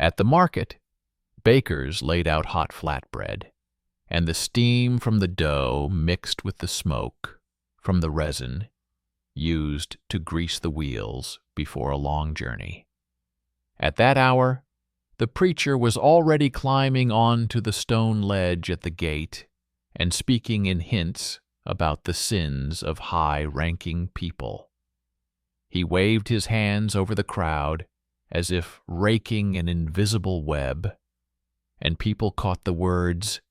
At the market, bakers laid out hot flatbread, and the steam from the dough mixed with the smoke from the resin used to grease the wheels before a long journey. At that hour, the preacher was already climbing on to the stone ledge at the gate and speaking in hints about the sins of high-ranking people. He waved his hands over the crowd as if raking an invisible web, and people caught the words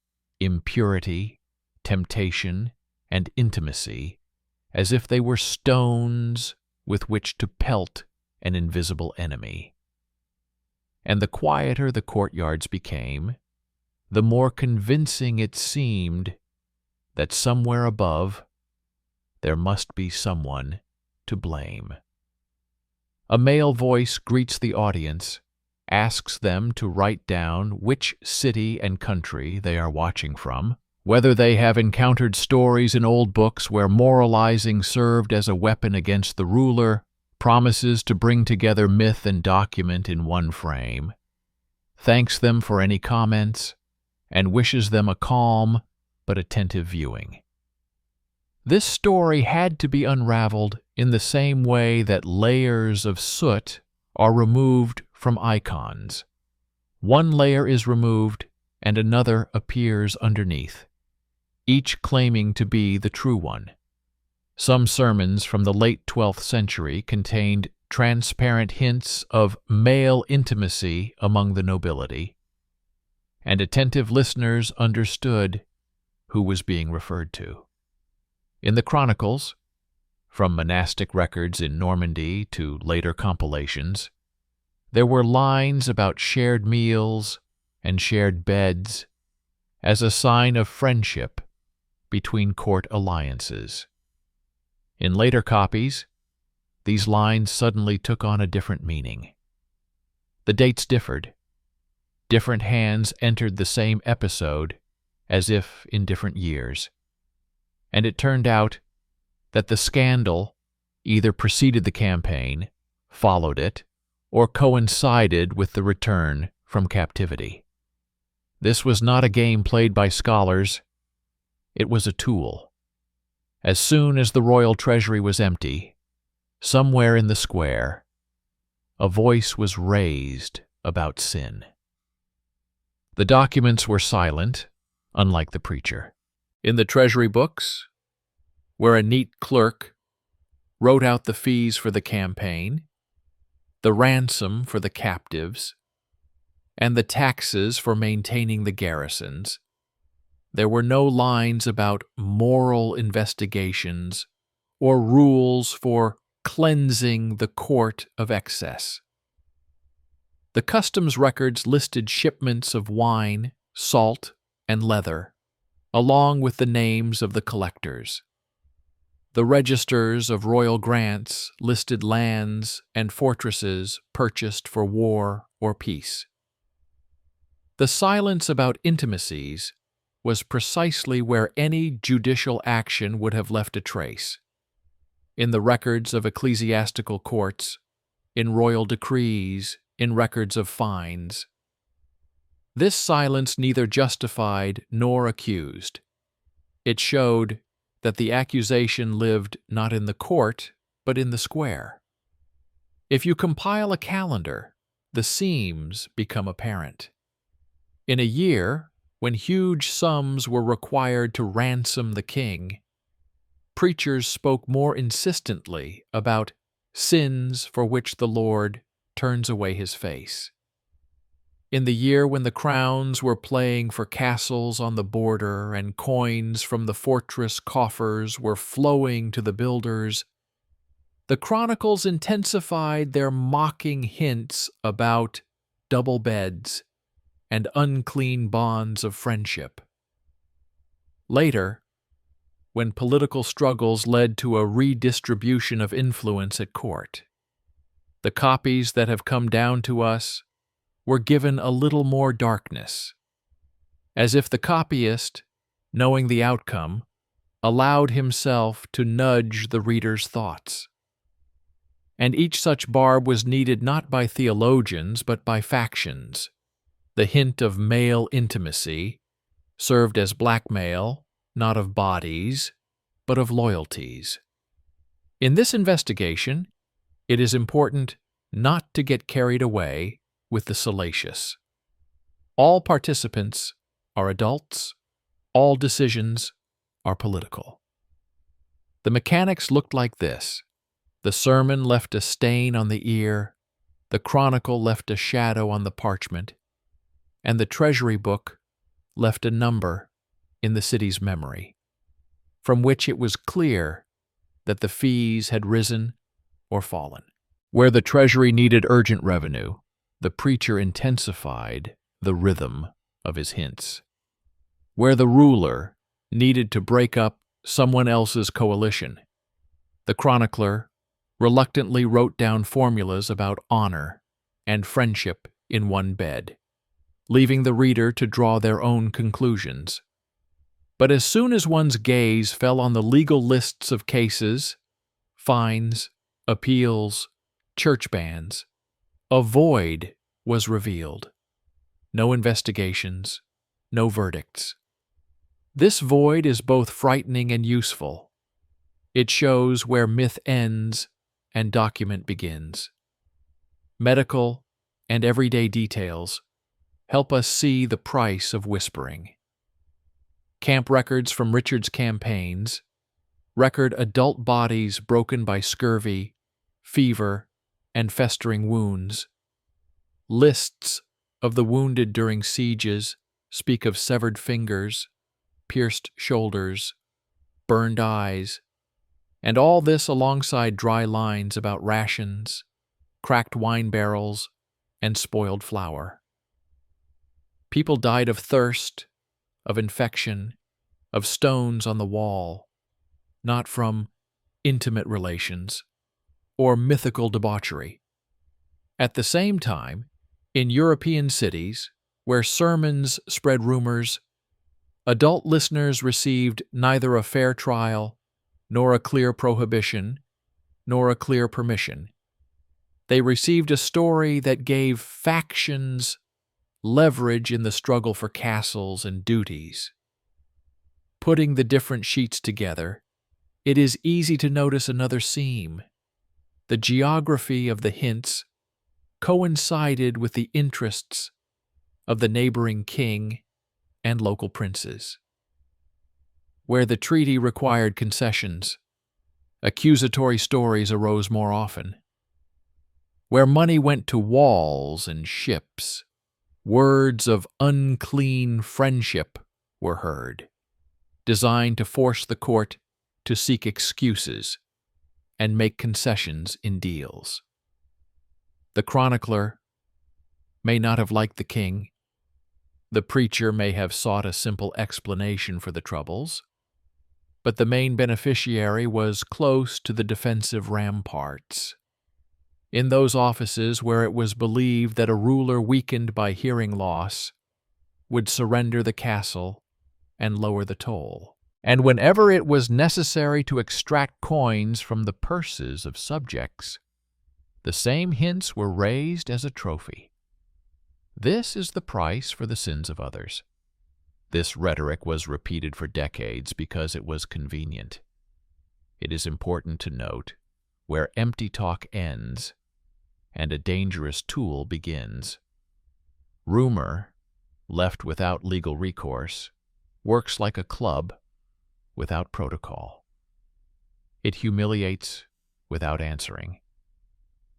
impurity, temptation, and intimacy as if they were stones with which to pelt an invisible enemy. And the quieter the courtyards became, the more convincing it seemed that somewhere above there must be someone to blame. A male voice greets the audience, asks them to write down which city and country they are watching from, whether they have encountered stories in old books where moralizing served as a weapon against the ruler, promises to bring together myth and document in one frame, thanks them for any comments, and wishes them a calm but attentive viewing. This story had to be unraveled in the same way that layers of soot are removed from icons. One layer is removed and another appears underneath, each claiming to be the true one. Some sermons from the late 12th century contained transparent hints of male intimacy among the nobility, and attentive listeners understood who was being referred to. In the Chronicles, from monastic records in Normandy to later compilations, there were lines about shared meals and shared beds as a sign of friendship between court alliances. In later copies, these lines suddenly took on a different meaning. The dates differed. Different hands entered the same episode as if in different years. And it turned out that the scandal either preceded the campaign, followed it, or coincided with the return from captivity. This was not a game played by scholars. It was a tool. As soon as the royal treasury was empty, somewhere in the square, a voice was raised about sin. The documents were silent, unlike the preacher. In the treasury books, where a neat clerk wrote out the fees for the campaign, the ransom for the captives, and the taxes for maintaining the garrisons, there were no lines about moral investigations or rules for cleansing the court of excess. The customs records listed shipments of wine, salt, and leather, along with the names of the collectors. The registers of royal grants listed lands and fortresses purchased for war or peace. The silence about intimacies was precisely where any judicial action would have left a trace. In the records of ecclesiastical courts, in royal decrees, in records of fines. This silence neither justified nor accused. It showed that the accusation lived not in the court, but in the square. If you compile a calendar, the seams become apparent. In a year, when huge sums were required to ransom the king, preachers spoke more insistently about sins for which the Lord turns away his face. In the year when the crowns were playing for castles on the border and coins from the fortress coffers were flowing to the builders, the chronicles intensified their mocking hints about double beds and unclean bonds of friendship. Later, when political struggles led to a redistribution of influence at court, the copies that have come down to us were given a little more darkness, as if the copyist, knowing the outcome, allowed himself to nudge the reader's thoughts. and each such barb was needed not by theologians but by factions. The hint of male intimacy served as blackmail, not of bodies, but of loyalties. In this investigation, it is important not to get carried away with the salacious. All participants are adults. All decisions are political. The mechanics looked like this. The sermon left a stain on the ear, the chronicle left a shadow on the parchment, and the treasury book left a number in the city's memory, from which it was clear that the fees had risen or fallen. Where the treasury needed urgent revenue, the preacher intensified the rhythm of his hints. Where the ruler needed to break up someone else's coalition, the chronicler reluctantly wrote down formulas about honor and friendship in one bed, leaving the reader to draw their own conclusions. But as soon as one's gaze fell on the legal lists of cases, fines, appeals, church bans, a void was revealed. No investigations, no verdicts. This void is both frightening and useful. It shows where myth ends and document begins. Medical and everyday details help us see the price of whispering. Camp records from Richard's campaigns record adult bodies broken by scurvy, fever, and festering wounds. Lists of the wounded during sieges speak of severed fingers, pierced shoulders, burned eyes, and all this alongside dry lines about rations, cracked wine barrels, and spoiled flour. People died of thirst, of infection, of stones on the wall, not from intimate relations or mythical debauchery. At the same time, in European cities, where sermons spread rumors, adult listeners received neither a fair trial, nor a clear prohibition, nor a clear permission. They received a story that gave factions leverage in the struggle for castles and duties. Putting the different sheets together, it is easy to notice another seam. The geography of the hints coincided with the interests of the neighboring king and local princes. Where the treaty required concessions, accusatory stories arose more often. Where money went to walls and ships, words of unclean friendship were heard, designed to force the court to seek excuses and make concessions in deals. The chronicler may not have liked the king. The preacher may have sought a simple explanation for the troubles, but the main beneficiary was close to the defensive ramparts. In those offices where it was believed that a ruler weakened by hearing loss would surrender the castle and lower the toll. And whenever it was necessary to extract coins from the purses of subjects, the same hints were raised as a trophy. This is the price for the sins of others. This rhetoric was repeated for decades because it was convenient. It is important to note where empty talk ends and a dangerous tool begins. Rumor, left without legal recourse, works like a club without protocol. It humiliates without answering.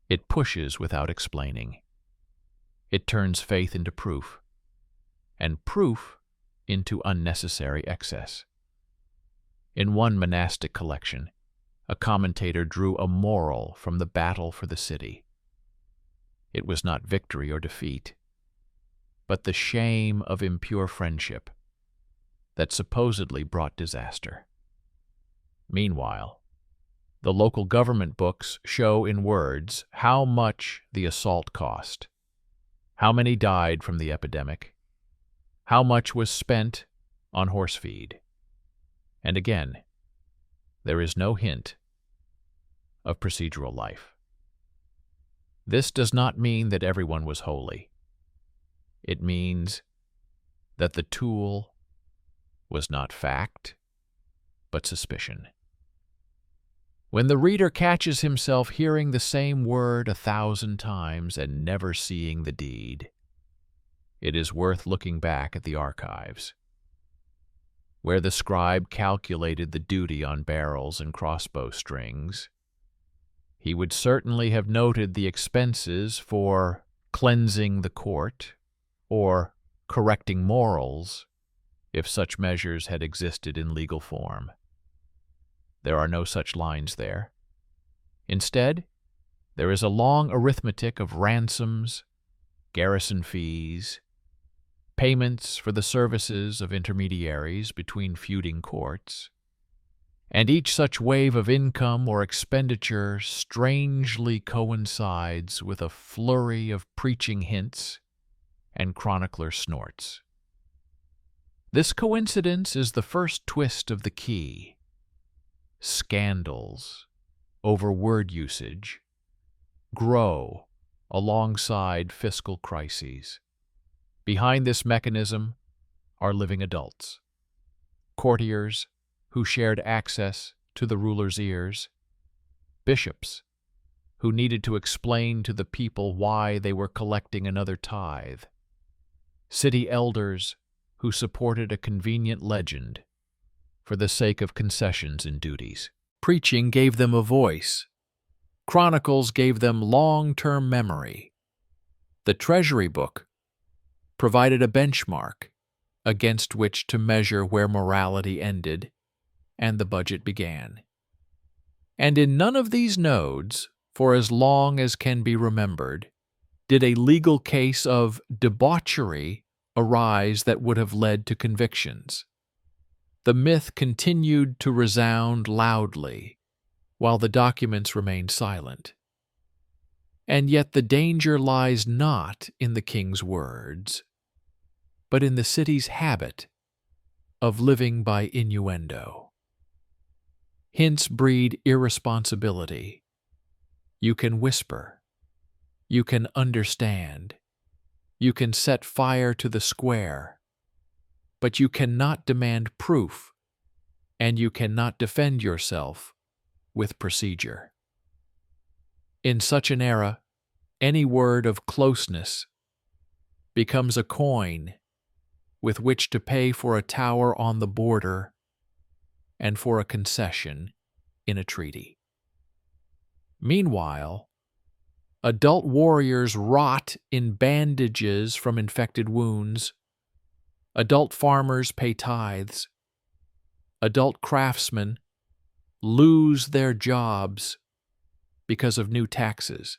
It pushes without explaining. It turns faith into proof, and proof into unnecessary excess. In one monastic collection, a commentator drew a moral from the battle for the city. It was not victory or defeat, but the shame of impure friendship that supposedly brought disaster. Meanwhile, the local government books show in words how much the assault cost, how many died from the epidemic, how much was spent on horse feed. And again, there is no hint of procedural life. This does not mean that everyone was holy. It means that the tool was not fact, but suspicion. When the reader catches himself hearing the same word 1,000 times and never seeing the deed, it is worth looking back at the archives, where the scribe calculated the duty on barrels and crossbow strings. He would certainly have noted the expenses for cleansing the court or correcting morals if such measures had existed in legal form. There are no such lines there. Instead, there is a long arithmetic of ransoms, garrison fees, payments for the services of intermediaries between feuding courts, and each such wave of income or expenditure strangely coincides with a flurry of preaching hints and chronicler snorts. This coincidence is the first twist of the key. Scandals over word usage grow alongside fiscal crises. Behind this mechanism are living adults, courtiers who shared access to the ruler's ears, bishops who needed to explain to the people why they were collecting another tithe, city elders who supported a convenient legend for the sake of concessions and duties. Preaching gave them a voice. Chronicles gave them long-term memory. The treasury book provided a benchmark against which to measure where morality ended and the budget began. And in none of these nodes, for as long as can be remembered, did a legal case of debauchery arise that would have led to convictions. The myth continued to resound loudly, while the documents remained silent. And yet the danger lies not in the king's words, but in the city's habit of living by innuendo. Hints breed irresponsibility. You can whisper. You can understand. You can set fire to the square. But you cannot demand proof, and you cannot defend yourself with procedure. In such an era, any word of closeness becomes a coin with which to pay for a tower on the border and for a concession in a treaty. Meanwhile, adult warriors rot in bandages from infected wounds. Adult farmers pay tithes. Adult craftsmen lose their jobs because of new taxes.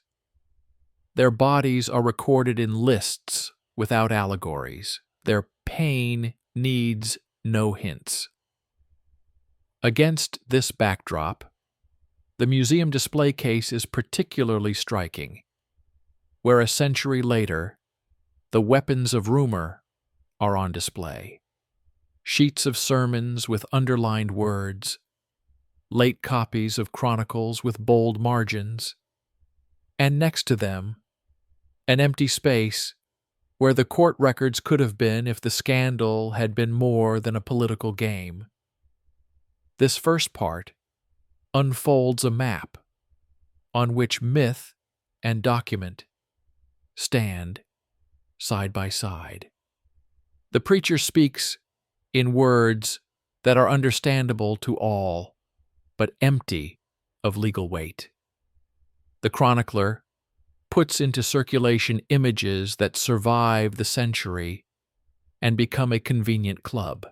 Their bodies are recorded in lists without allegories. Their pain needs no hints. Against this backdrop, the museum display case is particularly striking, where a century later, the weapons of rumor are on display. Sheets of sermons with underlined words, late copies of chronicles with bold margins, and next to them, an empty space where the court records could have been if the scandal had been more than a political game. This first part unfolds a map on which myth and document stand side by side. The preacher speaks in words that are understandable to all, but empty of legal weight. The chronicler puts into circulation images that survive the century and become a convenient club.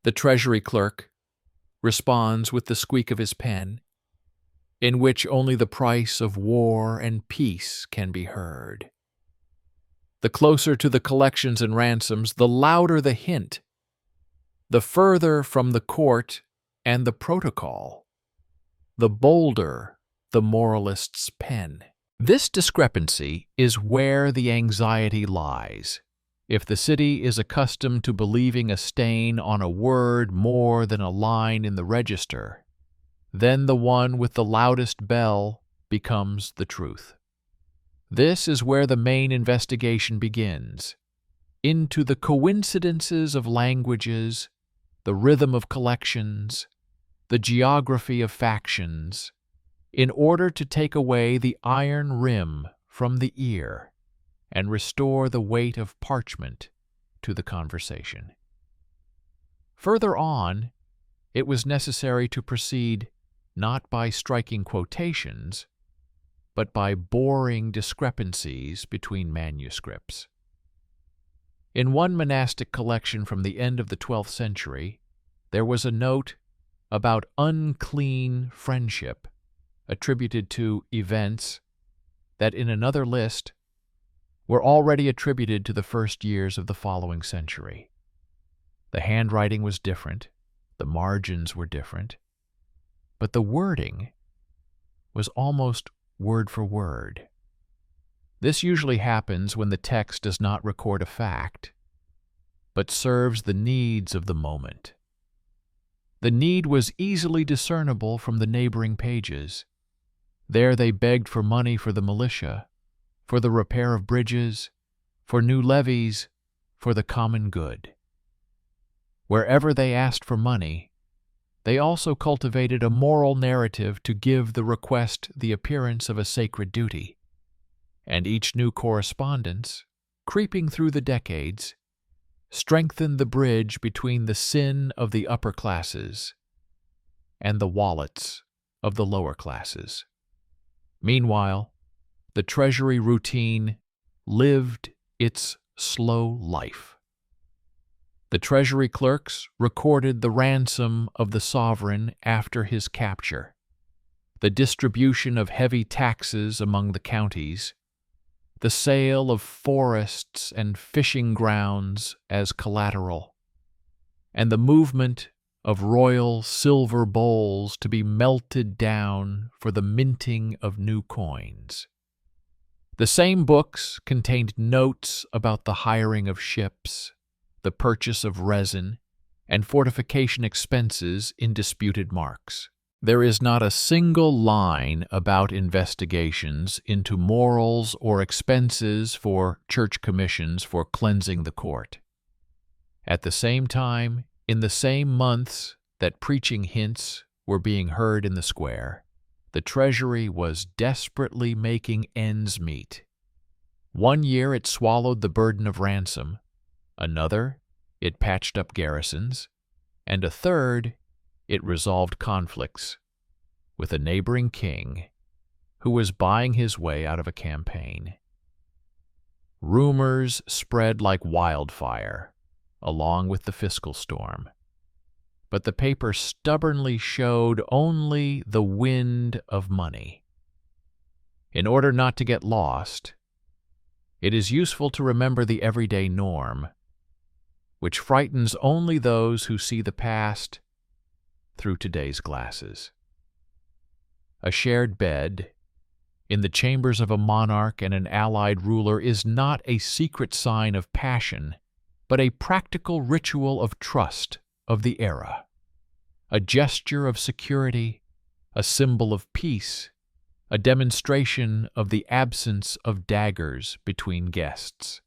The treasury clerk responds with the squeak of his pen, in which only the price of war and peace can be heard. The closer to the collections and ransoms, the louder the hint. The further from the court and the protocol, the bolder the moralist's pen. This discrepancy is where the anxiety lies. If the city is accustomed to believing a stain on a word more than a line in the register, then the one with the loudest bell becomes the truth. This is where the main investigation begins, into the coincidences of languages, the rhythm of collections, the geography of factions, in order to take away the iron rim from the ear and restore the weight of parchment to the conversation. Further on, it was necessary to proceed not by striking quotations, but by boring discrepancies between manuscripts. In one monastic collection from the end of the 12th century, there was a note about unclean friendship attributed to events that in another list were already attributed to the first years of the following century. The handwriting was different, the margins were different, but the wording was almost word for word. This usually happens when the text does not record a fact, but serves the needs of the moment. The need was easily discernible from the neighboring pages. There they begged for money for the militia, for the repair of bridges, for new levies, for the common good. Wherever they asked for money, they also cultivated a moral narrative to give the request the appearance of a sacred duty. And each new correspondence, creeping through the decades, strengthened the bridge between the sin of the upper classes and the wallets of the lower classes. Meanwhile, the treasury routine lived its slow life. The treasury clerks recorded the ransom of the sovereign after his capture, the distribution of heavy taxes among the counties, the sale of forests and fishing grounds as collateral, and the movement of royal silver bowls to be melted down for the minting of new coins. The same books contained notes about the hiring of ships, the purchase of resin, and fortification expenses in disputed marks. There is not a single line about investigations into morals or expenses for church commissions for cleansing the court. At the same time, in the same months that preaching hints were being heard in the square, the treasury was desperately making ends meet. One year it swallowed the burden of ransom, another, it patched up garrisons, and a third, it resolved conflicts with a neighboring king who was buying his way out of a campaign. Rumors spread like wildfire, along with the fiscal storm, but the paper stubbornly showed only the wind of money. In order not to get lost, it is useful to remember the everyday norm, which frightens only those who see the past through today's glasses. A shared bed in the chambers of a monarch and an allied ruler is not a secret sign of passion, but a practical ritual of trust of the era, a gesture of security, a symbol of peace, a demonstration of the absence of daggers between guests.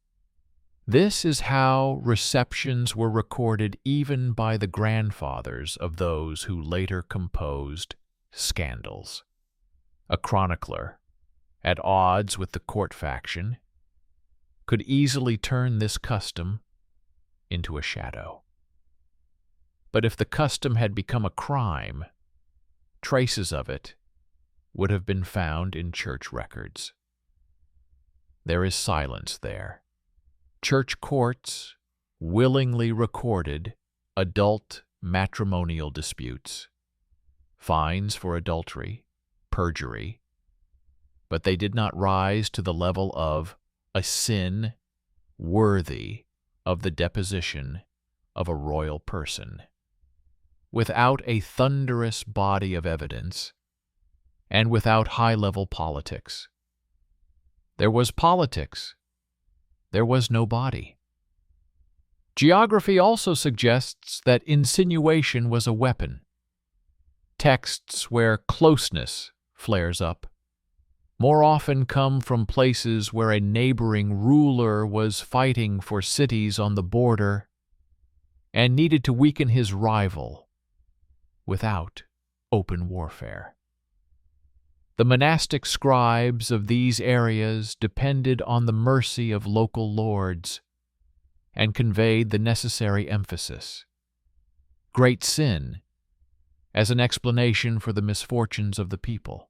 This is how receptions were recorded even by the grandfathers of those who later composed scandals. A chronicler, at odds with the court faction, could easily turn this custom into a shadow. But if the custom had become a crime, traces of it would have been found in church records. There is silence there. Church courts willingly recorded adult matrimonial disputes, fines for adultery, perjury, but they did not rise to the level of a sin worthy of the deposition of a royal person. Without a thunderous body of evidence, and without high-level politics. There was politics. There was no body. Geography also suggests that insinuation was a weapon. Texts where closeness flares up, more often come from places where a neighboring ruler was fighting for cities on the border and needed to weaken his rival without open warfare. The monastic scribes of these areas depended on the mercy of local lords and conveyed the necessary emphasis, great sin, as an explanation for the misfortunes of the people.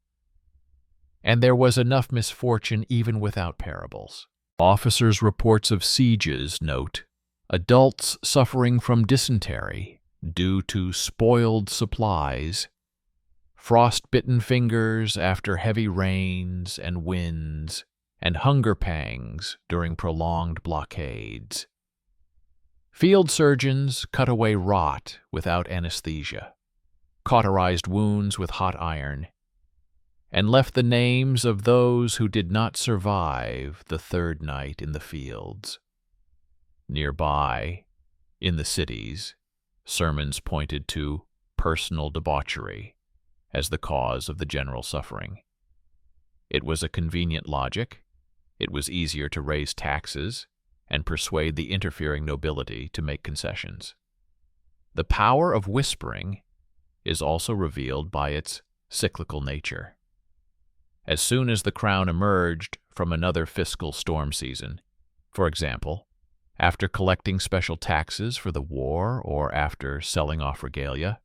And there was enough misfortune even without parables. Officers' reports of sieges note adults suffering from dysentery due to spoiled supplies, frost-bitten fingers after heavy rains and winds, and hunger pangs during prolonged blockades. Field surgeons cut away rot without anesthesia, cauterized wounds with hot iron, and left the names of those who did not survive the third night in the fields. Nearby, in the cities, sermons pointed to personal debauchery as the cause of the general suffering. It was a convenient logic. It was easier to raise taxes and persuade the interfering nobility to make concessions. The power of whispering is also revealed by its cyclical nature. As soon as the crown emerged from another fiscal storm season, for example, after collecting special taxes for the war or after selling off regalia,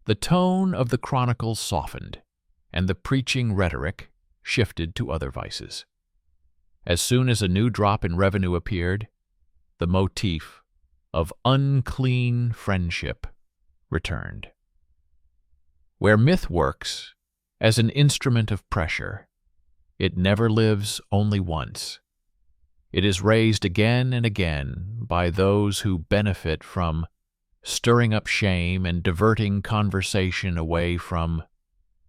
the tone of the chronicles softened, and the preaching rhetoric shifted to other vices. As soon as a new drop in revenue appeared, the motif of unclean friendship returned. Where myth works as an instrument of pressure, it never lives only once. It is raised again and again by those who benefit from stirring up shame and diverting conversation away from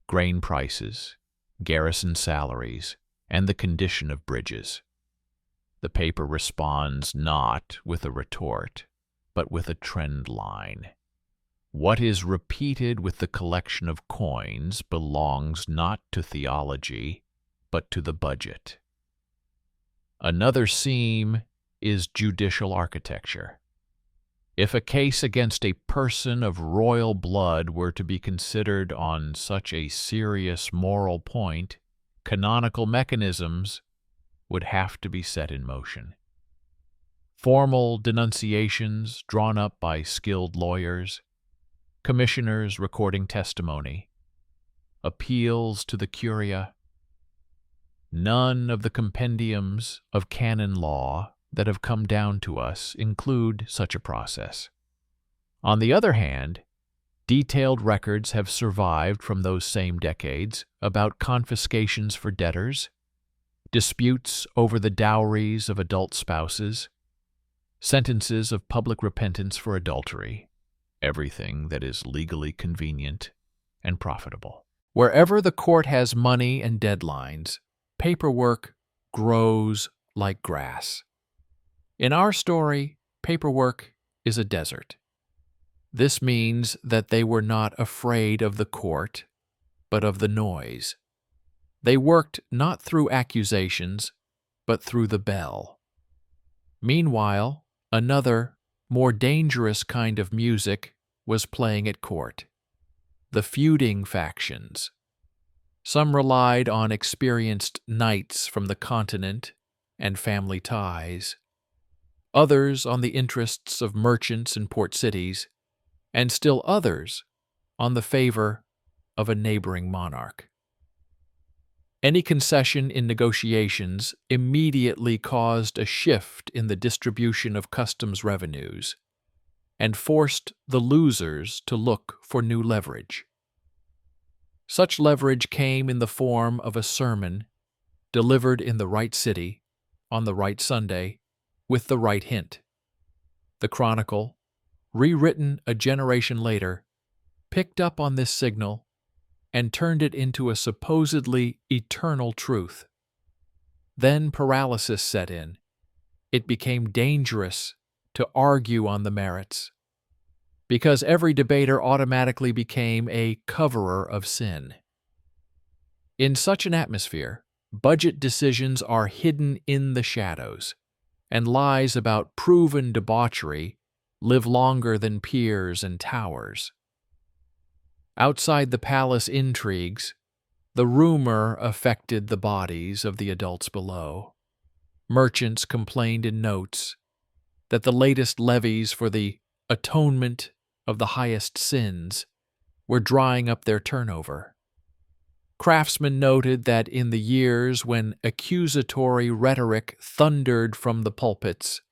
grain prices, garrison salaries, and the condition of bridges. The paper responds not with a retort, but with a trend line. What is repeated with the collection of coins belongs not to theology, but to the budget. Another seam is judicial architecture. If a case against a person of royal blood were to be considered on such a serious moral point, canonical mechanisms would have to be set in motion. Formal denunciations drawn up by skilled lawyers, commissioners recording testimony, appeals to the curia. None of the compendiums of canon law that have come down to us include such a process. On the other hand, detailed records have survived from those same decades about confiscations for debtors, disputes over the dowries of adult spouses, sentences of public repentance for adultery, everything that is legally convenient and profitable. Wherever the court has money and deadlines, paperwork grows like grass. In our story, paperwork is a desert. This means that they were not afraid of the court, but of the noise. They worked not through accusations, but through the bell. Meanwhile, another, more dangerous kind of music was playing at court. The feuding factions. Some relied on experienced knights from the continent and family ties. Others on the interests of merchants in port cities, and still others on the favor of a neighboring monarch. Any concession in negotiations immediately caused a shift in the distribution of customs revenues and forced the losers to look for new leverage. Such leverage came in the form of a sermon delivered in the right city, on the right Sunday, with the right hint. The Chronicle, rewritten a generation later, picked up on this signal and turned it into a supposedly eternal truth. Then paralysis set in. It became dangerous to argue on the merits, because every debater automatically became a coverer of sin. In such an atmosphere, budget decisions are hidden in the shadows, and lies about proven debauchery live longer than piers and towers. Outside the palace intrigues, the rumor affected the bodies of the adults below. Merchants complained in notes that the latest levies for the atonement of the highest sins were drying up their turnover. Craftsmen noted that in the years when accusatory rhetoric thundered from the pulpits,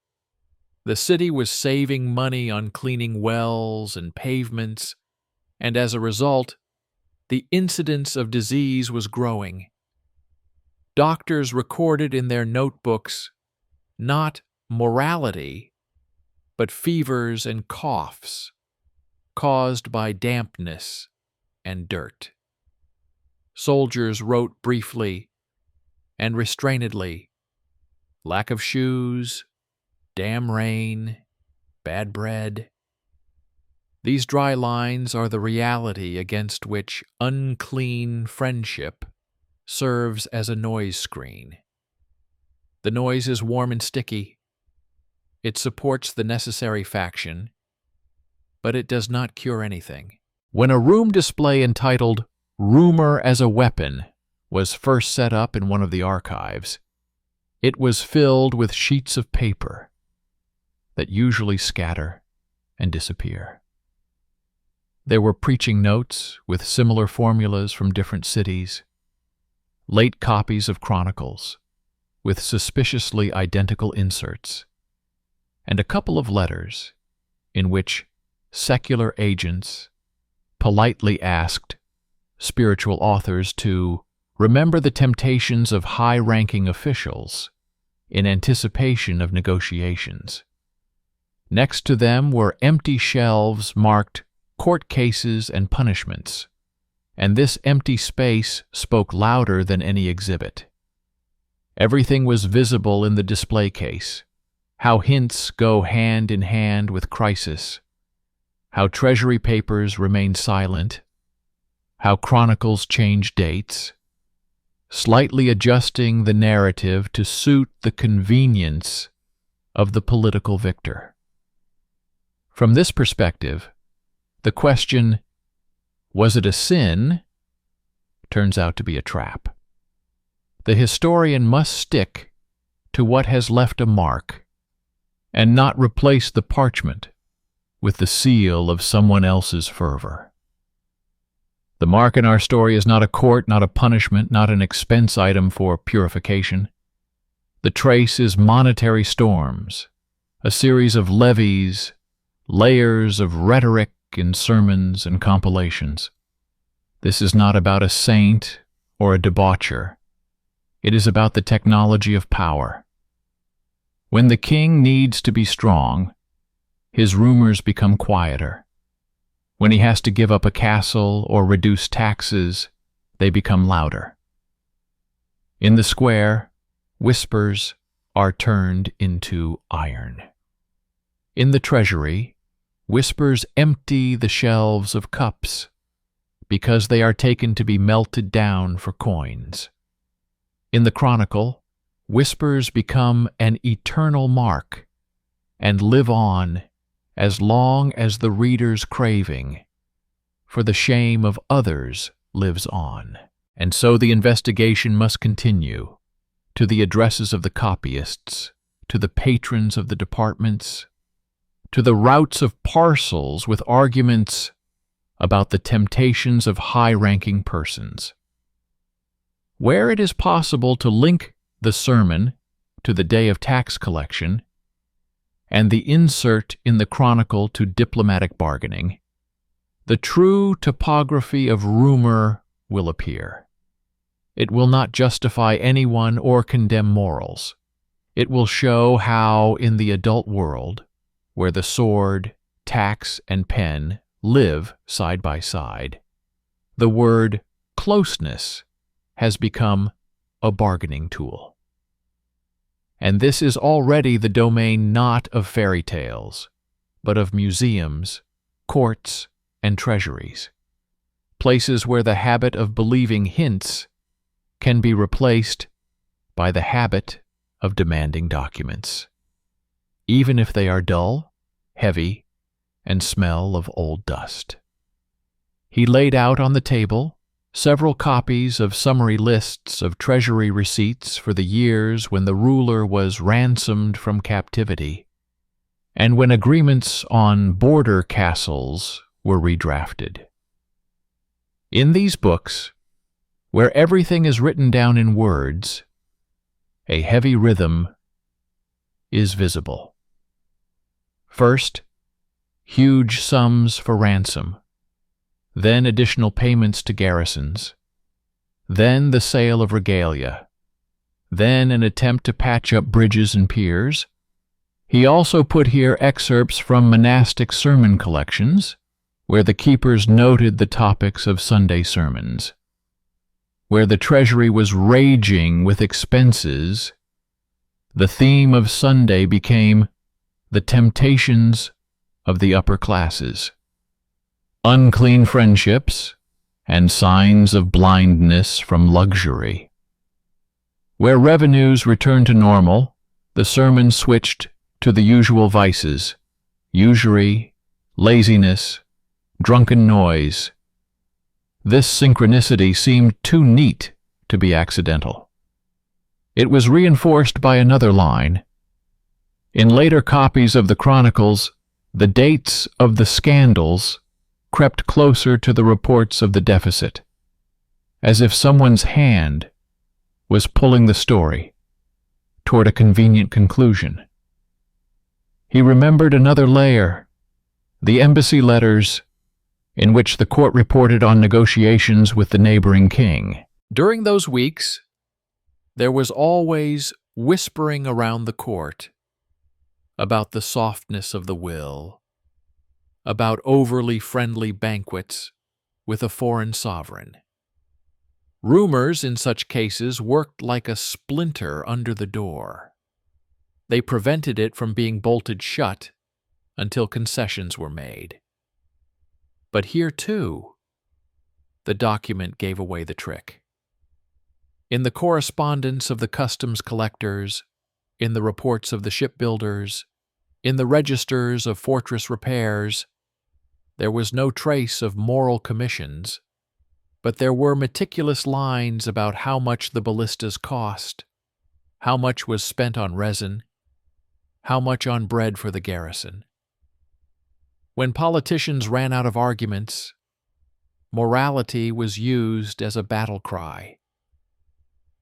the city was saving money on cleaning wells and pavements, and as a result, the incidence of disease was growing. Doctors recorded in their notebooks not morality, but fevers and coughs caused by dampness and dirt. Soldiers wrote briefly and restrainedly, lack of shoes, damn rain, bad bread. These dry lines are the reality against which unclean friendship serves as a noise screen. The noise is warm and sticky. It supports the necessary faction, but it does not cure anything. When a room display entitled "Rumor as a Weapon" was first set up in one of the archives, it was filled with sheets of paper that usually scatter and disappear. There were preaching notes with similar formulas from different cities, late copies of chronicles with suspiciously identical inserts, and a couple of letters in which secular agents politely asked spiritual authors to remember the temptations of high-ranking officials in anticipation of negotiations. Next to them were empty shelves marked court cases and punishments, and this empty space spoke louder than any exhibit. Everything was visible in the display case: how hints go hand in hand with crisis, how treasury papers remain silent, how chronicles change dates, slightly adjusting the narrative to suit the convenience of the political victor. From this perspective, the question, was it a sin, turns out to be a trap. The historian must stick to what has left a mark and not replace the parchment with the seal of someone else's fervor. The mark in our story is not a court, not a punishment, not an expense item for purification. The trace is monetary storms, a series of levies, layers of rhetoric in sermons and compilations. This is not about a saint or a debaucher. It is about the technology of power. When the king needs to be strong, his rumors become quieter. When he has to give up a castle or reduce taxes, they become louder. In the square, whispers are turned into iron. In the treasury, whispers empty the shelves of cups because they are taken to be melted down for coins. In the chronicle, whispers become an eternal mark and live on as long as the reader's craving for the shame of others lives on. And so the investigation must continue to the addresses of the copyists, to the patrons of the departments, to the routes of parcels with arguments about the temptations of high-ranking persons. Where it is possible to link the sermon to the day of tax collection and the insert in the chronicle to diplomatic bargaining, the true topography of rumor will appear. It will not justify anyone or condemn morals. It will show how, in the adult world, where the sword, tax, and pen live side by side, the word closeness has become a bargaining tool. And this is already the domain not of fairy tales, but of museums, courts, and treasuries, places where the habit of believing hints can be replaced by the habit of demanding documents, even if they are dull, heavy, and smell of old dust. He laid out on the table several copies of summary lists of treasury receipts for the years when the ruler was ransomed from captivity, and when agreements on border castles were redrafted. In these books, where everything is written down in words, a heavy rhythm is visible. First, huge sums for ransom, then additional payments to garrisons, then the sale of regalia, then an attempt to patch up bridges and piers. He also put here excerpts from monastic sermon collections, where the keepers noted the topics of Sunday sermons. Where the treasury was raging with expenses, the theme of Sunday became the temptations of the upper classes, unclean friendships, and signs of blindness from luxury. Where revenues returned to normal, the sermon switched to the usual vices: usury, laziness, drunken noise. This synchronicity seemed too neat to be accidental. It was reinforced by another line. In later copies of the Chronicles, the dates of the scandals crept closer to the reports of the deficit, as if someone's hand was pulling the story toward a convenient conclusion. He remembered another layer: the embassy letters in which the court reported on negotiations with the neighboring king. During those weeks, there was always whispering around the court about the softness of the will, about overly friendly banquets with a foreign sovereign. Rumors in such cases worked like a splinter under the door. They prevented it from being bolted shut until concessions were made. But here, too, the document gave away the trick. In the correspondence of the customs collectors, in the reports of the shipbuilders, in the registers of fortress repairs, there was no trace of moral commissions, but there were meticulous lines about how much the ballistas cost, how much was spent on resin, how much on bread for the garrison. When politicians ran out of arguments, morality was used as a battle cry.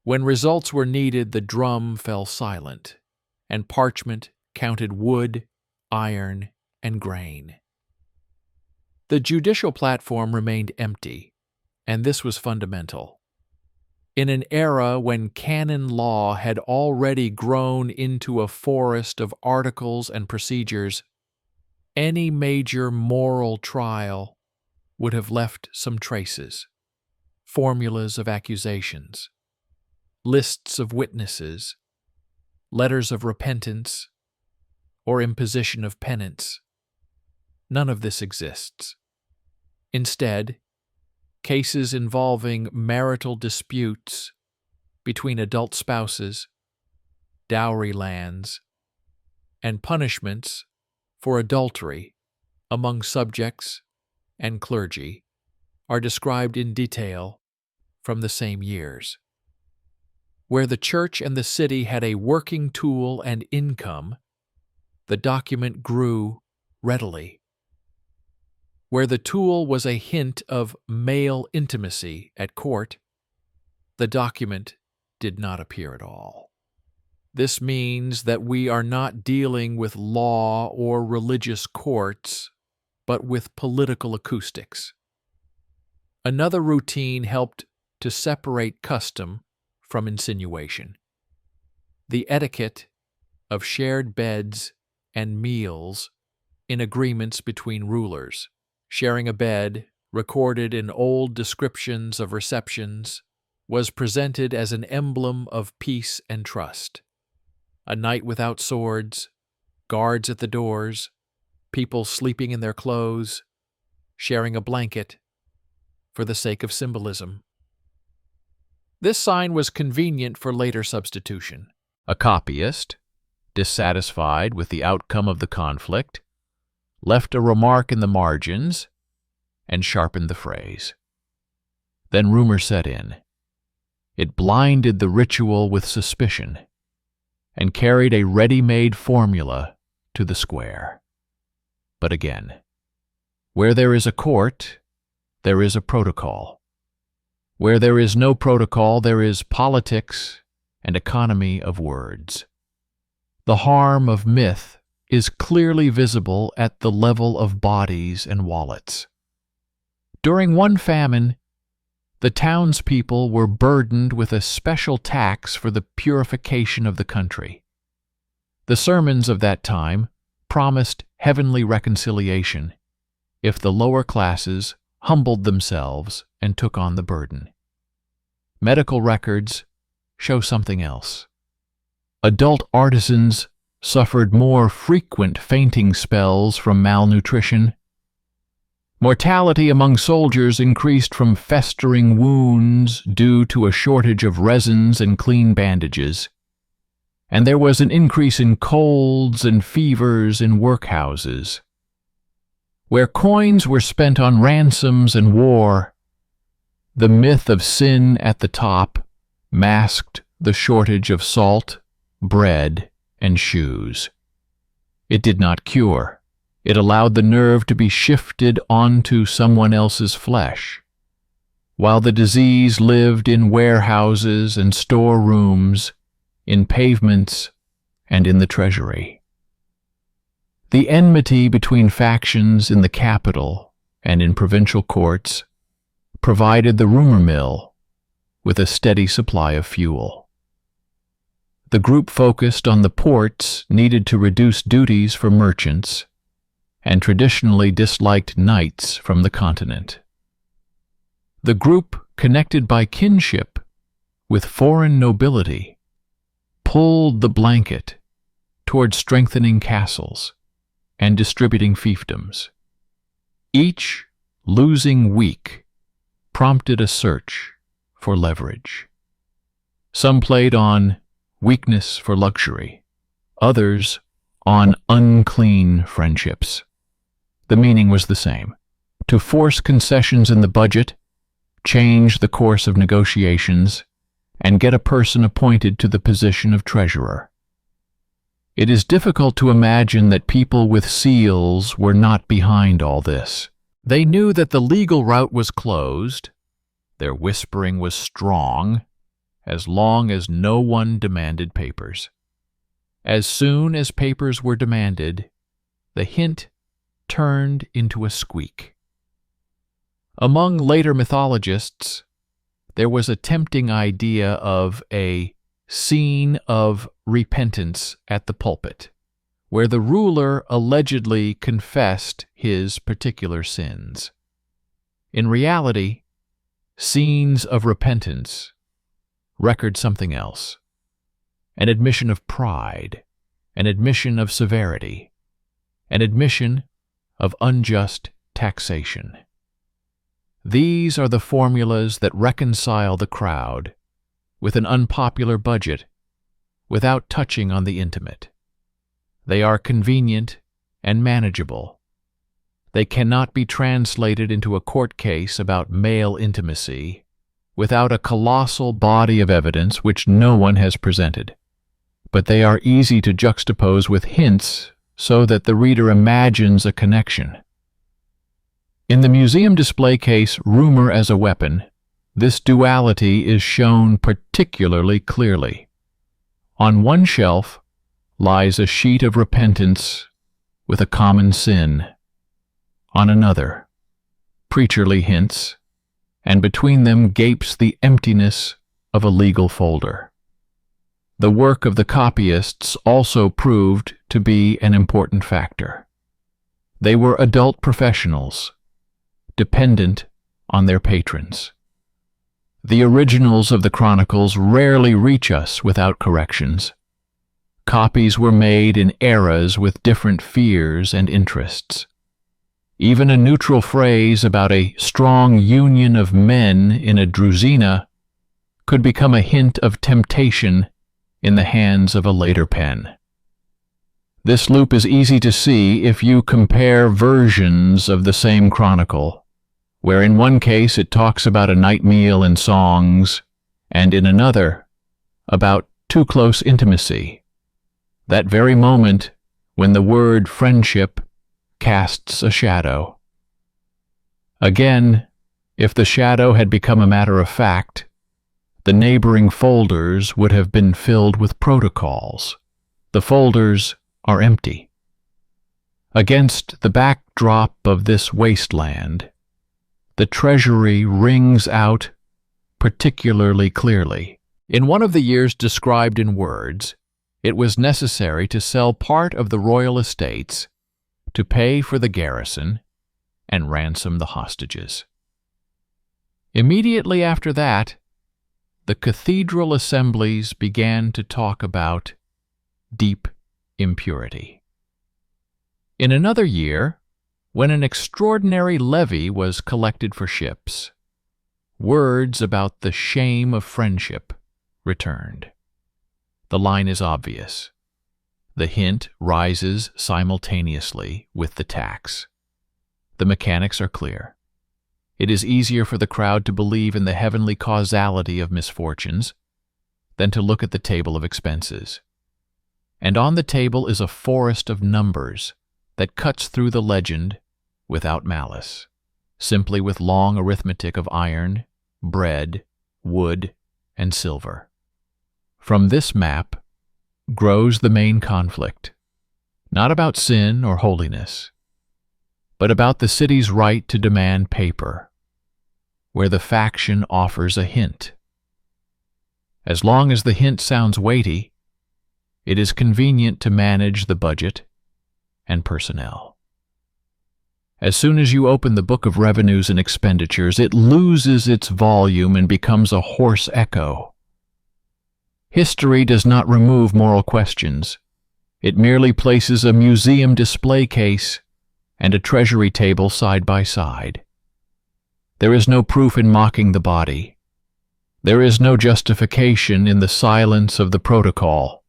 When results were needed, the drum fell silent, and parchment counted wood, iron, and grain. The judicial platform remained empty, and this was fundamental. In an era when canon law had already grown into a forest of articles and procedures, any major moral trial would have left some traces: formulas of accusations, lists of witnesses, letters of repentance, or imposition of penance. None of this exists. Instead, cases involving marital disputes between adult spouses, dowry lands, and punishments for adultery among subjects and clergy are described in detail from the same years. Where the church and the city had a working tool and income, the document grew readily. Where the tool was a hint of male intimacy at court, the document did not appear at all. This means that we are not dealing with law or religious courts, but with political acoustics. Another routine helped to separate custom from insinuation: the etiquette of shared beds and meals in agreements between rulers. Sharing a bed, recorded in old descriptions of receptions, was presented as an emblem of peace and trust. A night without swords, guards at the doors, people sleeping in their clothes, sharing a blanket for the sake of symbolism. This sign was convenient for later substitution. A copyist, dissatisfied with the outcome of the conflict, left a remark in the margins and sharpened the phrase. Then rumor set in. It blinded the ritual with suspicion and carried a ready-made formula to the square. But again, where there is a court, there is a protocol. Where there is no protocol, there is politics and economy of words. The harm of myth is clearly visible at the level of bodies and wallets. During one famine, the townspeople were burdened with a special tax for the purification of the country. The sermons of that time promised heavenly reconciliation if the lower classes humbled themselves and took on the burden. Medical records show something else. Adult artisans suffered more frequent fainting spells from malnutrition. Mortality among soldiers increased from festering wounds due to a shortage of resins and clean bandages, and there was an increase in colds and fevers in workhouses. Where coins were spent on ransoms and war, the myth of sin at the top masked the shortage of salt, bread, and shoes. It did not cure. It allowed the nerve to be shifted onto someone else's flesh, while the disease lived in warehouses and storerooms, in pavements, and in the treasury. The enmity between factions in the capital and in provincial courts provided the rumor mill with a steady supply of fuel. The group focused on the ports needed to reduce duties for merchants and traditionally disliked knights from the continent. The group, connected by kinship with foreign nobility, pulled the blanket toward strengthening castles and distributing fiefdoms. Each losing weak prompted a search for leverage. Some played on weakness for luxury, others on unclean friendships. The meaning was the same: to force concessions in the budget, change the course of negotiations, and get a person appointed to the position of treasurer. It is difficult to imagine that people with seals were not behind all this. They knew that the legal route was closed. Their whispering was strong, as long as no one demanded papers. As soon as papers were demanded, the hint turned into a squeak. Among later mythologists, there was a tempting idea of a scene of repentance at the pulpit, where the ruler allegedly confessed his particular sins. In reality, scenes of repentance record something else: an admission of pride, an admission of severity, an admission of unjust taxation. These are the formulas that reconcile the crowd with an unpopular budget without touching on the intimate. They are convenient and manageable. They cannot be translated into a court case about male intimacy without a colossal body of evidence which no one has presented. But they are easy to juxtapose with hints so that the reader imagines a connection. In the museum display case Rumor as a Weapon, this duality is shown particularly clearly. On one shelf lies a sheet of repentance with a common sin. On another, preacherly hints, and between them gapes the emptiness of a legal folder. The work of the copyists also proved to be an important factor. They were adult professionals, dependent on their patrons. The originals of the chronicles rarely reach us without corrections. Copies were made in eras with different fears and interests. Even a neutral phrase about a strong union of men in a drusina could become a hint of temptation in the hands of a later pen. This loop is easy to see if you compare versions of the same chronicle, where in one case it talks about a night meal and songs, and in another, about too close intimacy, that very moment when the word friendship casts a shadow. Again, if the shadow had become a matter of fact, the neighboring folders would have been filled with protocols. The folders are empty. Against the backdrop of this wasteland, the treasury rings out particularly clearly. In one of the years described in words, it was necessary to sell part of the royal estates to pay for the garrison and ransom the hostages. Immediately after that, the cathedral assemblies began to talk about deep impurity. In another year, when an extraordinary levy was collected for ships, words about the shame of friendship returned. The line is obvious. The hint rises simultaneously with the tax. The mechanics are clear. It is easier for the crowd to believe in the heavenly causality of misfortunes than to look at the table of expenses. And on the table is a forest of numbers that cuts through the legend without malice, simply with long arithmetic of iron, bread, wood, and silver. From this map grows the main conflict, not about sin or holiness, but about the city's right to demand paper, where the faction offers a hint. As long as the hint sounds weighty, it is convenient to manage the budget and personnel. As soon as you open the book of revenues and expenditures, it loses its volume and becomes a hoarse echo. History does not remove moral questions. It merely places a museum display case and a treasury table side by side. There is no proof in mocking the body. There is no justification in the silence of the protocol.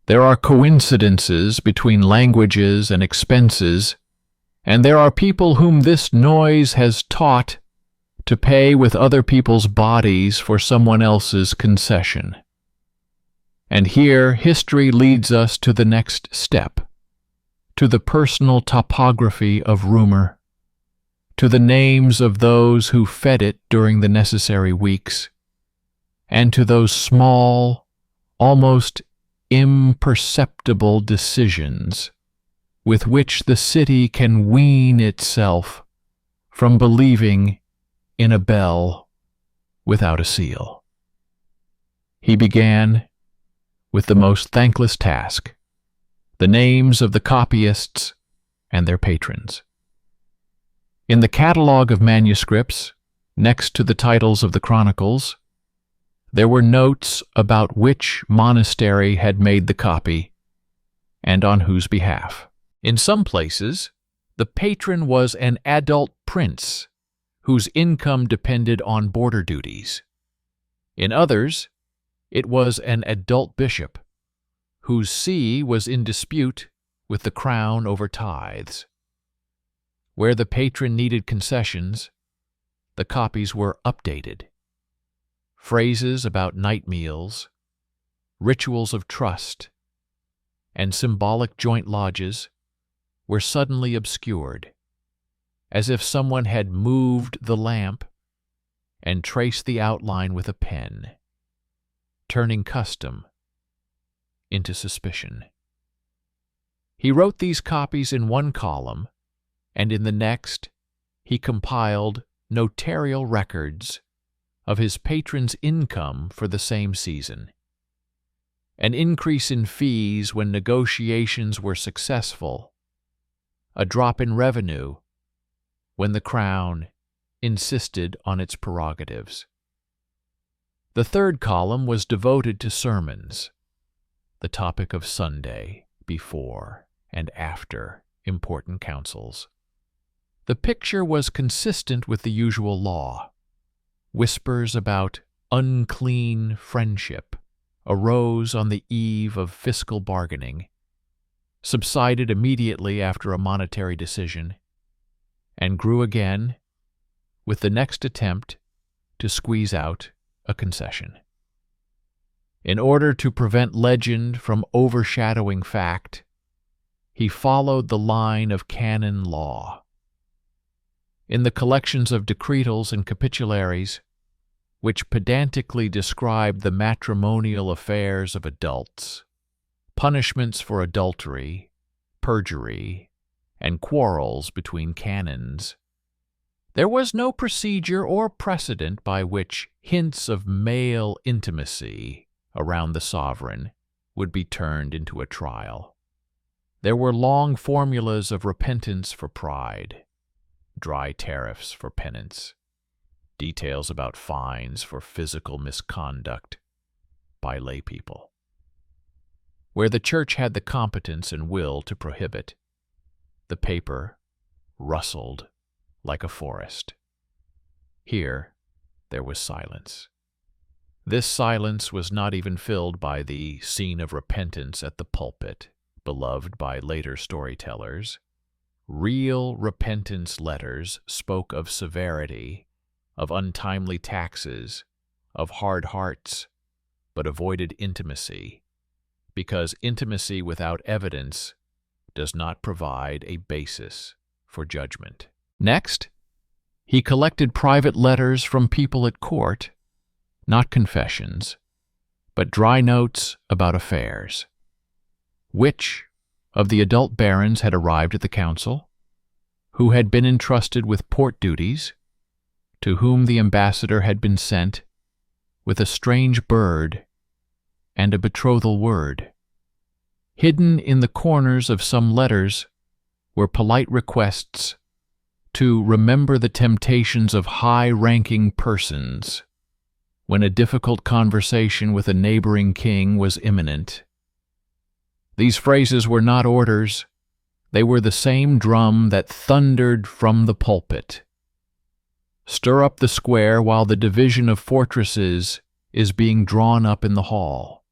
There are coincidences between languages and expenses, and there are people whom this noise has taught to pay with other people's bodies for someone else's concession. And here history leads us to the next step, to the personal topography of rumor, to the names of those who fed it during the necessary weeks, and to those small, almost imperceptible decisions with which the city can wean itself from believing in a bell without a seal. He began with the most thankless task, the names of the copyists and their patrons. In the catalogue of manuscripts, next to the titles of the chronicles, there were notes about which monastery had made the copy and on whose behalf. In some places, the patron was an adult prince whose income depended on border duties. In others, it was an adult bishop whose see was in dispute with the crown over tithes. Where the patron needed concessions, the copies were updated. Phrases about night meals, rituals of trust, and symbolic joint lodges were suddenly obscured, as if someone had moved the lamp and traced the outline with a pen, turning custom into suspicion. He wrote these copies in one column, and in the next he compiled notarial records of his patron's income for the same season. An increase in fees when negotiations were successful, a drop in revenue when the crown insisted on its prerogatives. The third column was devoted to sermons, the topic of Sunday, before and after important councils. The picture was consistent with the usual law. Whispers about unclean friendship arose on the eve of fiscal bargaining, subsided immediately after a monetary decision, and grew again with the next attempt to squeeze out a concession. In order to prevent legend from overshadowing fact, he followed the line of canon law. In the collections of decretals and capitularies, which pedantically describe the matrimonial affairs of adults, punishments for adultery, perjury, and quarrels between canons, there was no procedure or precedent by which hints of male intimacy around the sovereign would be turned into a trial. There were long formulas of repentance for pride, dry tariffs for penance, details about fines for physical misconduct by laypeople. Where the church had the competence and will to prohibit, the paper rustled like a forest. Here, there was silence. This silence was not even filled by the scene of repentance at the pulpit, beloved by later storytellers. Real repentance letters spoke of severity, of untimely taxes, of hard hearts, but avoided intimacy, because intimacy without evidence does not provide a basis for judgment. Next, he collected private letters from people at court, not confessions, but dry notes about affairs. Which of the adult barons had arrived at the council? Who had been entrusted with port duties? To whom the ambassador had been sent with a strange bird and a betrothal word? Hidden in the corners of some letters were polite requests to remember the temptations of high-ranking persons when a difficult conversation with a neighboring king was imminent. These phrases were not orders, they were the same drum that thundered from the pulpit. Stir up the square while the division of fortresses is being drawn up in the hall.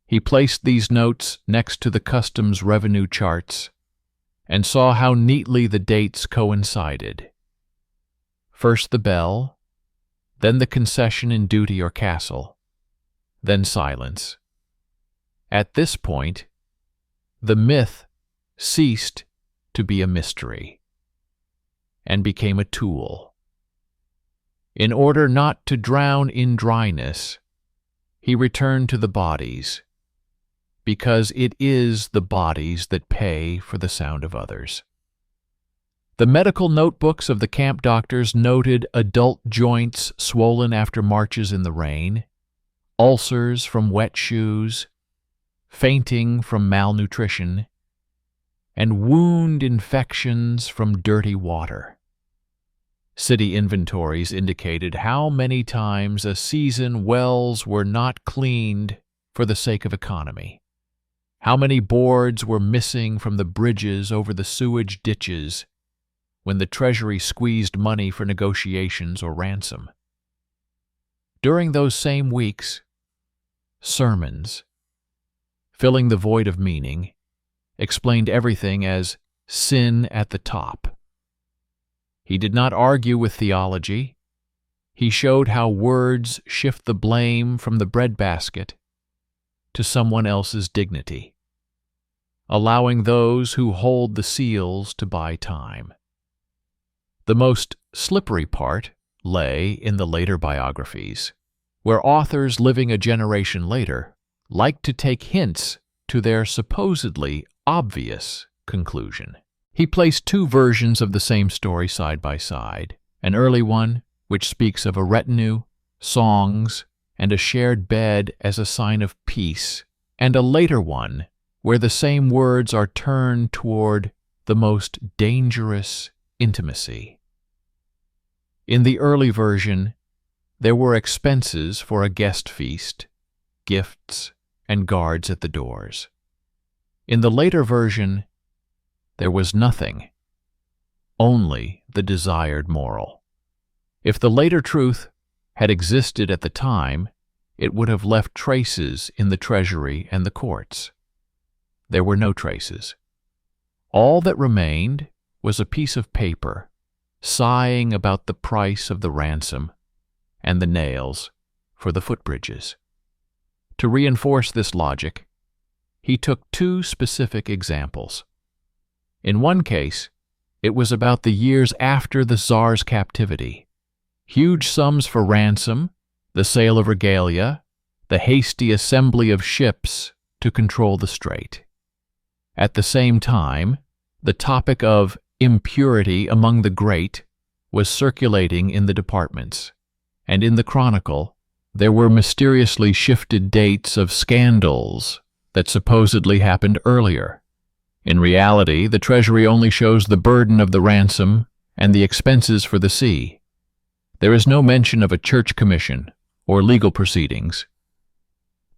He placed these notes next to the customs revenue charts and saw how neatly the dates coincided. First the bell, then the concession in duty or castle, then silence. At this point, the myth ceased to be a mystery and became a tool. In order not to drown in dryness, he returned to the bodies, because it is the bodies that pay for the sound of others. The medical notebooks of the camp doctors noted adult joints swollen after marches in the rain, ulcers from wet shoes, fainting from malnutrition, and wound infections from dirty water. City inventories indicated how many times a season wells were not cleaned for the sake of economy, how many boards were missing from the bridges over the sewage ditches when the treasury squeezed money for negotiations or ransom. During those same weeks, sermons, filling the void of meaning, explained everything as sin at the top. He did not argue with theology. He showed how words shift the blame from the breadbasket to someone else's dignity, allowing those who hold the seals to buy time. The most slippery part lay in the later biographies, where authors living a generation later liked to take hints to their supposedly obvious conclusion. He placed two versions of the same story side by side, an early one, which speaks of a retinue, songs, and a shared bed as a sign of peace, and a later one where the same words are turned toward the most dangerous intimacy. In the early version, there were expenses for a guest feast, gifts, and guards at the doors. In the later version, there was nothing, only the desired moral. If the later truth had existed at the time, it would have left traces in the treasury and the courts. There were no traces. All that remained was a piece of paper, sighing about the price of the ransom and the nails for the footbridges. To reinforce this logic, he took two specific examples. In one case, it was about the years after the Tsar's captivity. Huge sums for ransom, the sale of regalia, the hasty assembly of ships to control the strait. At the same time, the topic of impurity among the great was circulating in the departments, and in the Chronicle there were mysteriously shifted dates of scandals that supposedly happened earlier. In reality, the treasury only shows the burden of the ransom and the expenses for the sea. There is no mention of a church commission or legal proceedings.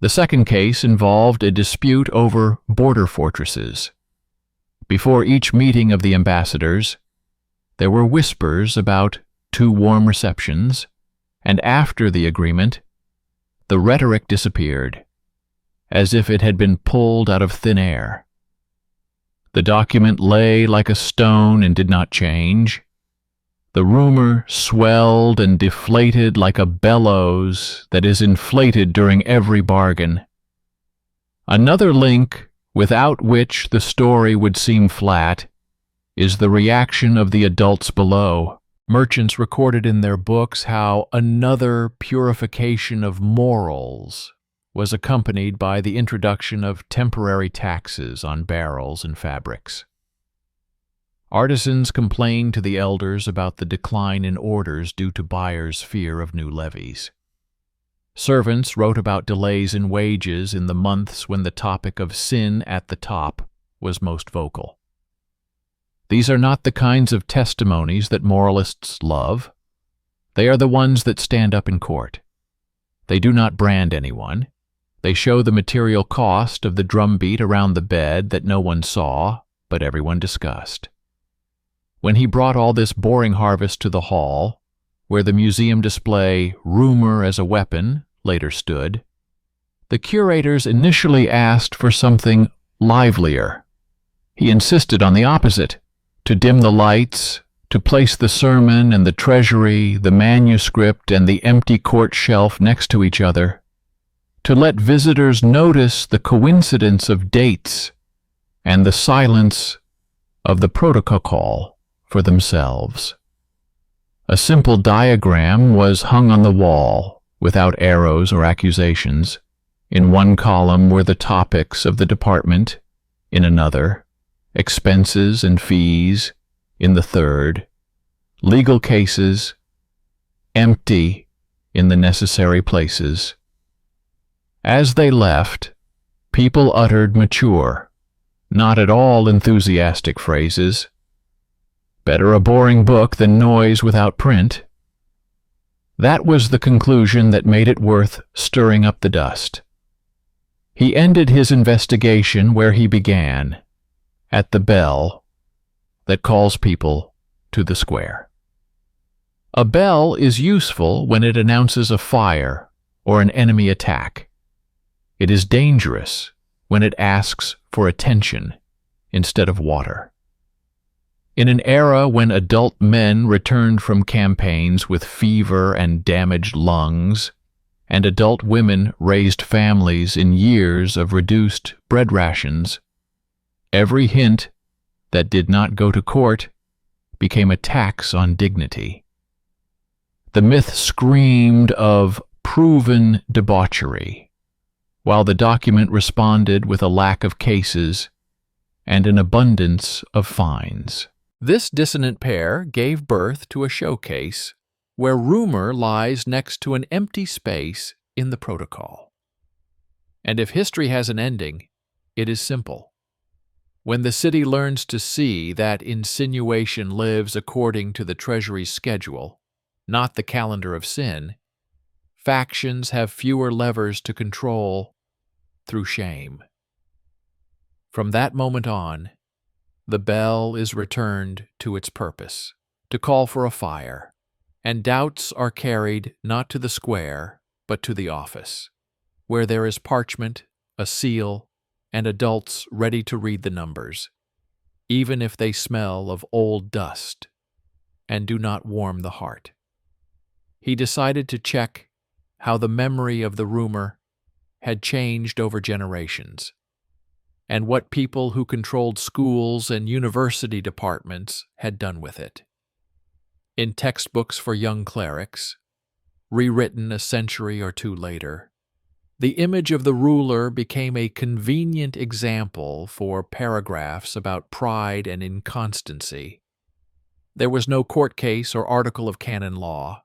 The second case involved a dispute over border fortresses. Before each meeting of the ambassadors, there were whispers about 2 warm receptions, and after the agreement, the rhetoric disappeared, as if it had been pulled out of thin air. The document lay like a stone and did not change. The rumor swelled and deflated like a bellows that is inflated during every bargain. Another link without which the story would seem flat is the reaction of the adults below. Merchants recorded in their books how another purification of morals was accompanied by the introduction of temporary taxes on barrels and fabrics. Artisans complained to the elders about the decline in orders due to buyers' fear of new levies. Servants wrote about delays in wages in the months when the topic of sin at the top was most vocal. These are not the kinds of testimonies that moralists love. They are the ones that stand up in court. They do not brand anyone. They show the material cost of the drumbeat around the bed that no one saw, but everyone discussed. When he brought all this boring harvest to the hall, where the museum display Rumor as a Weapon later stood, the curators initially asked for something livelier. He insisted on the opposite, to dim the lights, to place the sermon and the treasury, the manuscript and the empty court shelf next to each other, to let visitors notice the coincidence of dates and the silence of the protocol for themselves. A simple diagram was hung on the wall, without arrows or accusations. In one column were the topics of the department, in another, expenses and fees, in the third, legal cases, empty in the necessary places. As they left, people uttered mature, not at all enthusiastic phrases. Better a boring book than noise without print. That was the conclusion that made it worth stirring up the dust. He ended his investigation where he began, at the bell that calls people to the square. A bell is useful when it announces a fire or an enemy attack. It is dangerous when it asks for attention instead of water. In an era when adult men returned from campaigns with fever and damaged lungs, and adult women raised families in years of reduced bread rations, every hint that did not go to court became a tax on dignity. The myth screamed of proven debauchery, while the document responded with a lack of cases and an abundance of fines. This dissonant pair gave birth to a showcase where rumor lies next to an empty space in the protocol. And if history has an ending, it is simple. When the city learns to see that insinuation lives according to the Treasury's schedule, not the calendar of sin, factions have fewer levers to control through shame. From that moment on, the bell is returned to its purpose, to call for a fire, And doubts are carried not to the square, but to the office, where there is parchment, a seal, and adults ready to read the numbers, even if they smell of old dust and do not warm the heart. He decided to check how the memory of the rumor had changed over generations, and what people who controlled schools and university departments had done with it. In textbooks for young clerics, rewritten a century or two later, the image of the ruler became a convenient example for paragraphs about pride and inconstancy. There was no court case or article of canon law,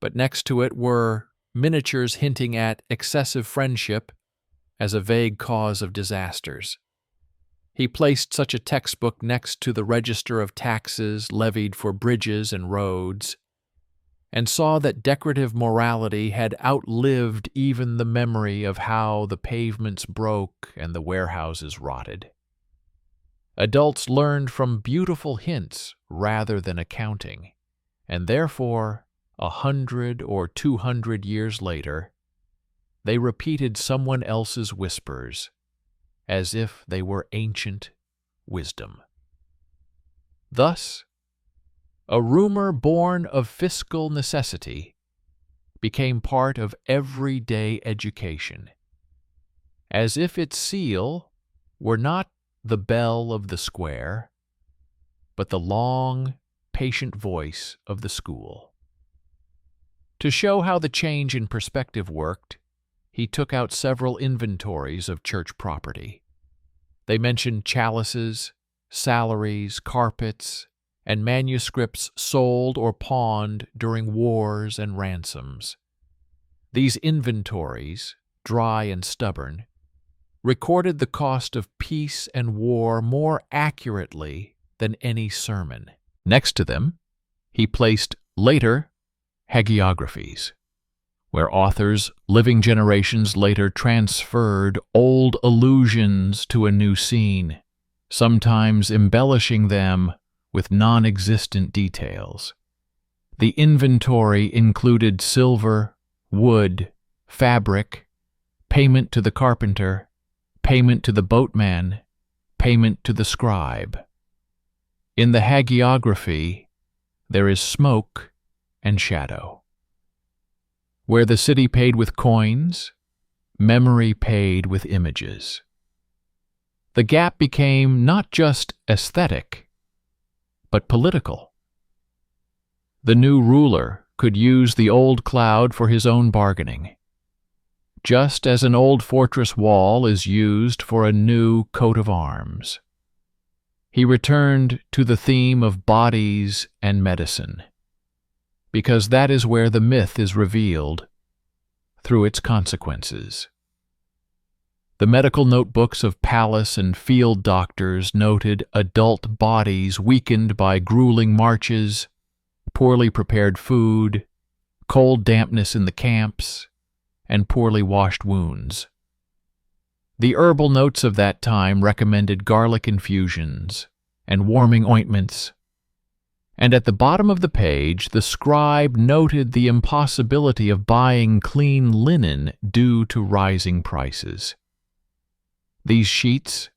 but next to it were miniatures hinting at excessive friendship as a vague cause of disasters. He placed such a textbook next to the register of taxes levied for bridges and roads, and saw that decorative morality had outlived even the memory of how the pavements broke and the warehouses rotted. Adults learned from beautiful hints rather than accounting, and therefore, 100 or 200 years later, they repeated someone else's whispers, as if they were ancient wisdom. Thus, a rumor born of fiscal necessity became part of everyday education, as if its seal were not the bell of the square, but the long, patient voice of the school. To show how the change in perspective worked, he took out several inventories of church property. They mentioned chalices, salaries, carpets, and manuscripts sold or pawned during wars and ransoms. These inventories, dry and stubborn, recorded the cost of peace and war more accurately than any sermon. Next to them, he placed later hagiographies, where authors living generations later transferred old allusions to a new scene, sometimes embellishing them with non-existent details. The inventory included silver, wood, fabric, payment to the carpenter, payment to the boatman, payment to the scribe. In the hagiography, there is smoke and shadow. Where the city paid with coins, memory paid with images. The gap became not just aesthetic, but political. The new ruler could use the old cloud for his own bargaining, just as an old fortress wall is used for a new coat of arms. He returned to the theme of bodies and medicine, because that is where the myth is revealed through its consequences. The medical notebooks of palace and field doctors noted adult bodies weakened by grueling marches, poorly prepared food, cold dampness in the camps, and poorly washed wounds. The herbal notes of that time recommended garlic infusions and warming ointments, and at the bottom of the page the scribe noted the impossibility of buying clean linen due to rising prices. These sheets,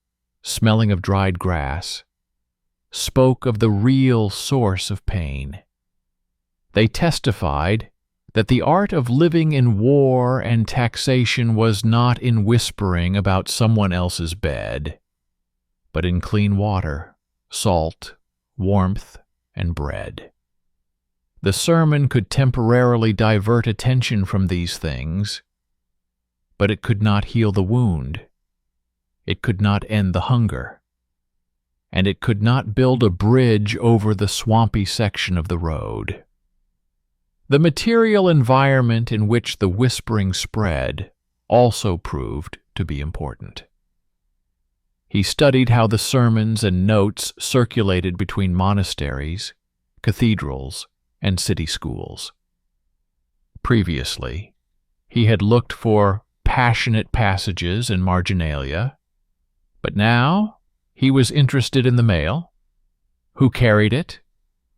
smelling of dried grass, spoke of the real source of pain. They testified that the art of living in war and taxation was not in whispering about someone else's bed, but in clean water, salt, warmth, and bread. The sermon could temporarily divert attention from these things, but it could not heal the wound. It could not end the hunger, and it could not build a bridge over the swampy section of the road. The material environment in which the whispering spread also proved to be important. He studied how the sermons and notes circulated between monasteries, cathedrals, and city schools. Previously, he had looked for passionate passages and marginalia, but now he was interested in the mail, who carried it,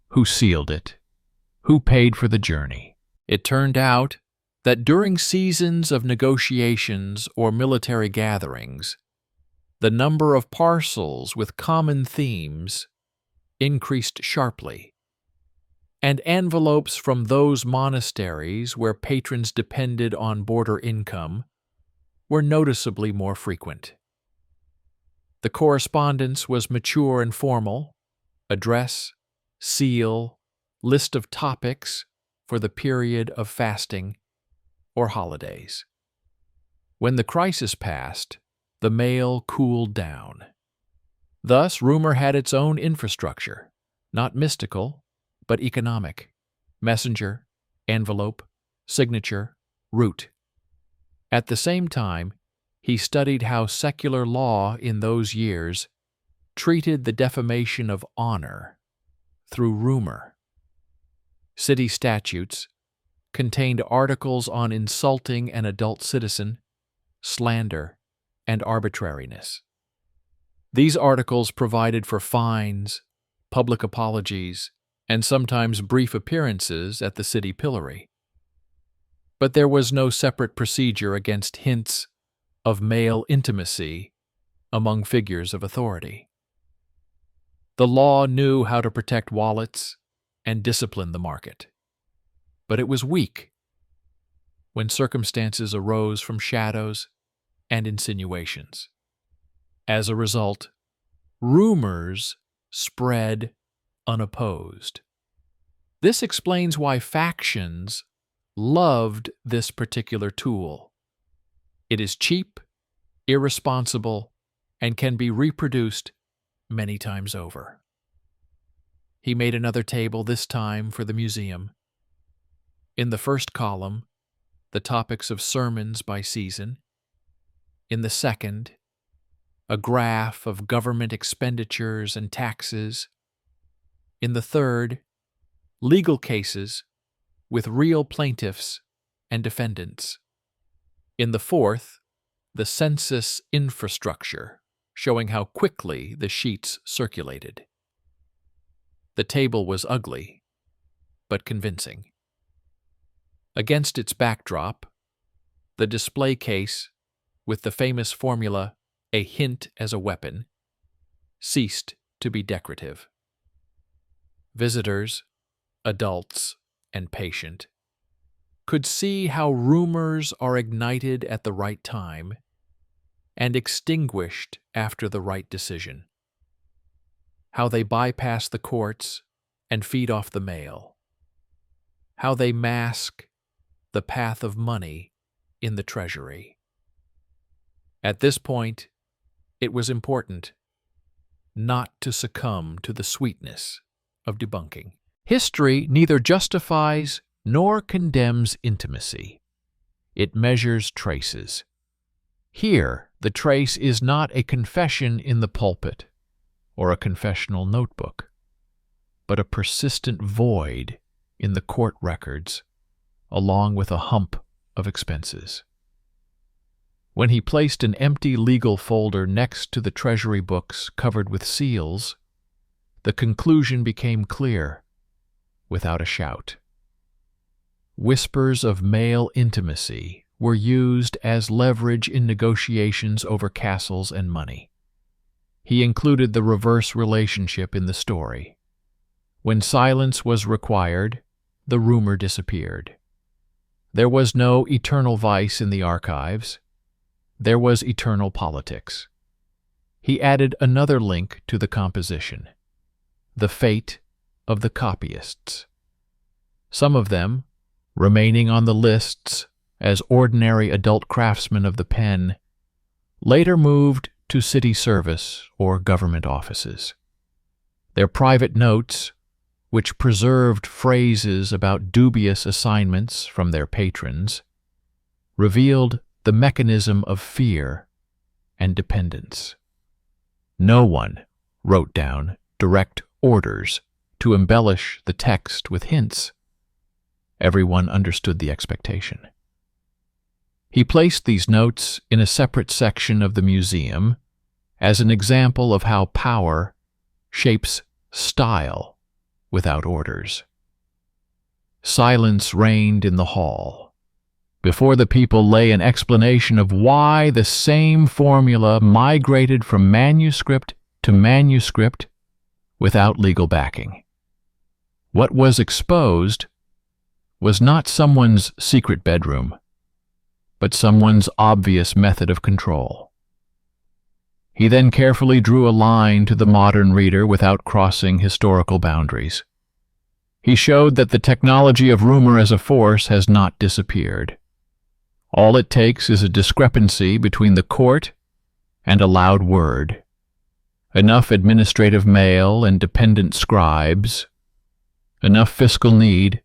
who sealed it, Who paid for the journey? It turned out that during seasons of negotiations or military gatherings, the number of parcels with common themes increased sharply, and envelopes from those monasteries where patrons depended on border income were noticeably more frequent. The correspondence was mature and formal: address, seal, list of topics for the period of fasting or holidays. When the crisis passed, the mail cooled down. Thus, rumor had its own infrastructure, not mystical, but economic: messenger, envelope, signature, route. At the same time, he studied how secular law in those years treated the defamation of honor through rumor. City statutes contained articles on insulting an adult citizen, slander, and arbitrariness. These articles provided for fines, public apologies, and sometimes brief appearances at the city pillory. But there was no separate procedure against hints of male intimacy among figures of authority. The law knew how to protect wallets and discipline the market, but it was weak when circumstances arose from shadows and insinuations. As a result, rumors spread unopposed. This explains why factions loved this particular tool. It is cheap, irresponsible, and can be reproduced many times over. He made another table, this time for the museum. In the first column, the topics of sermons by season. In the second, a graph of government expenditures and taxes. In the third, legal cases with real plaintiffs and defendants. In the fourth, the census infrastructure, showing how quickly the sheets circulated. The table was ugly, but convincing. Against its backdrop, the display case, with the famous formula, "a hint as a weapon," ceased to be decorative. Visitors, adults, and patient, could see how rumors are ignited at the right time and extinguished after the right decision, how they bypass the courts and feed off the mail, how they mask the path of money in the treasury. At this point, it was important not to succumb to the sweetness of debunking. History neither justifies nor condemns intimacy. It measures traces. Here, the trace is not a confession in the pulpit or a confessional notebook, but a persistent void in the court records, along with a hump of expenses. When he placed an empty legal folder next to the treasury books covered with seals, the conclusion became clear, without a shout. Whispers of male intimacy were used as leverage in negotiations over castles and money. He included the reverse relationship in the story. When silence was required, the rumor disappeared. There was no eternal vice in the archives. There was eternal politics. He added another link to the composition: the fate of the copyists. Some of them, remaining on the lists as ordinary adult craftsmen of the pen, later moved to city service or government offices. Their private notes, which preserved phrases about dubious assignments from their patrons, revealed the mechanism of fear and dependence. No one wrote down direct orders to embellish the text with hints. Everyone understood the expectation. He placed these notes in a separate section of the museum as an example of how power shapes style without orders. Silence reigned in the hall. Before the people lay an explanation of why the same formula migrated from manuscript to manuscript without legal backing. What was exposed was not someone's secret bedroom, but someone's obvious method of control. He then carefully drew a line to the modern reader without crossing historical boundaries. He showed that the technology of rumor as a force has not disappeared. All it takes is a discrepancy between the court and a loud word. Enough administrative mail and dependent scribes, enough fiscal need,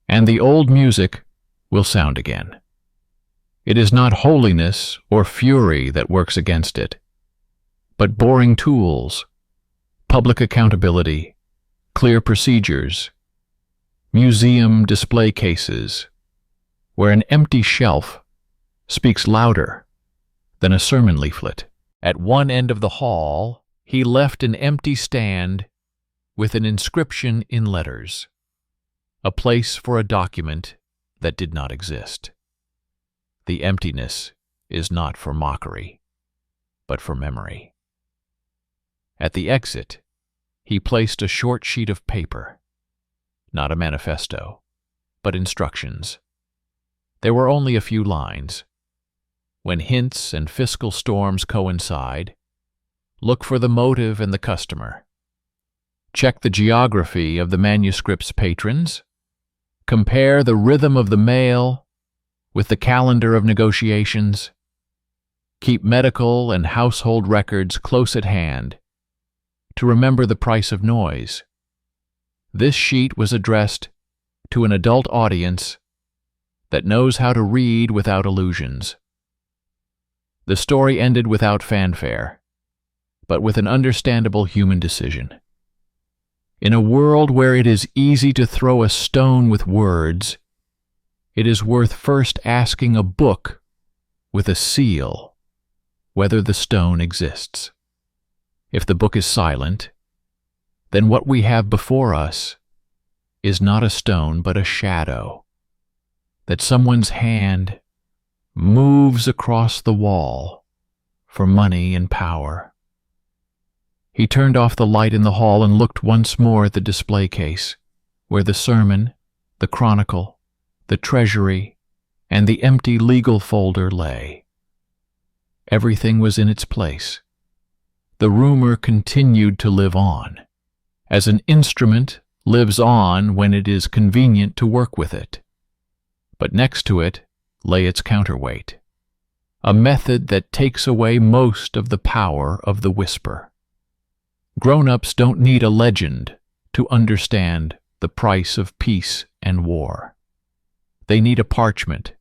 and the old music will sound again. It is not holiness or fury that works against it, but boring tools, public accountability, clear procedures, museum display cases, where an empty shelf speaks louder than a sermon leaflet. At one end of the hall, he left an empty stand with an inscription in letters, a place for a document that did not exist. The emptiness is not for mockery, but for memory. At the exit, he placed a short sheet of paper, not a manifesto, but instructions. There were only a few lines. When hints and fiscal storms coincide, look for the motive and the customer. Check the geography of the manuscript's patrons. Compare the rhythm of the mail with the calendar of negotiations. Keep medical and household records close at hand to remember the price of noise. This sheet was addressed to an adult audience that knows how to read without illusions. The story ended without fanfare, but with an understandable human decision. In a world where it is easy to throw a stone with words, it is worth first asking a book with a seal whether the stone exists. If the book is silent, then what we have before us is not a stone but a shadow that someone's hand moves across the wall for money and power. He turned off the light in the hall and looked once more at the display case, where the sermon, the chronicle, the treasury, and the empty legal folder lay. Everything was in its place. The rumor continued to live on, as an instrument lives on when it is convenient to work with it. But next to it lay its counterweight, a method that takes away most of the power of the whisper. Grown-ups don't need a legend to understand the price of peace and war. They need a parchment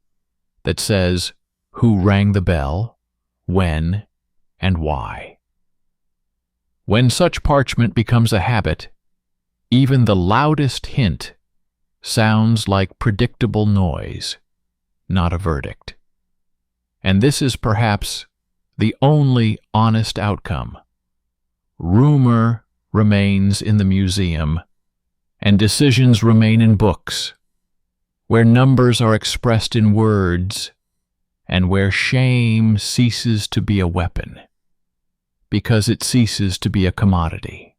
that says who rang the bell, when, and why. When such parchment becomes a habit, even the loudest hint sounds like predictable noise, not a verdict. And this is perhaps the only honest outcome. Rumor remains in the museum, and decisions remain in books, where numbers are expressed in words, and where shame ceases to be a weapon, because it ceases to be a commodity.